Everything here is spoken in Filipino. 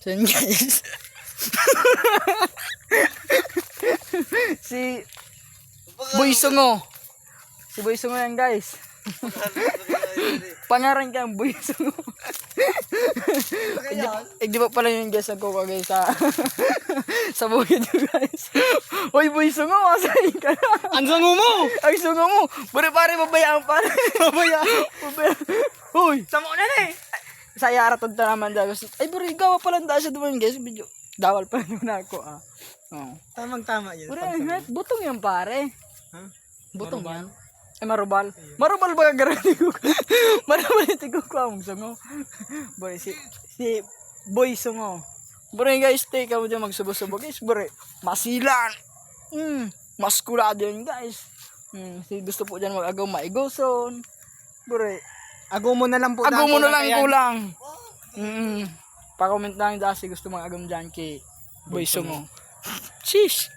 So yun guys. Si Boy Sungo. Si Boy Sungo yan guys. Pangaran ka ang Boy Sungo. Di ba pala yung guys ako guys sa sa bukid yun guys. Hoy Boy Sungo, masahin ka na. Ang sungo mo! Ang sungo mo. Bure pare, babayaan pare. Babayaan. Hoy. Sama ko na eh! Sa yara to naman dahil. Ay bure, gawa pala ang dasa doon guys. Medyo dawal pa naman ako ah. Oh. Tamang-tama yun. Bure, butong yan pare. Huh? Butong yan. Ay marubal. Marubal ba garanti ko? Marubal ito ko ang sungo. Bure, si Boy Sungo. Bure guys, take mo dyan magsubo-subo guys. Bure, masilan. Maskulado yun guys. Si gusto po dyan mag-agaw maigoson. Bure, Agaw mo na lang po. agaw mo na lang kulang. Pa-comment lang dahil si gusto mag-agaw dyan kay Boy Sungo. Sheesh.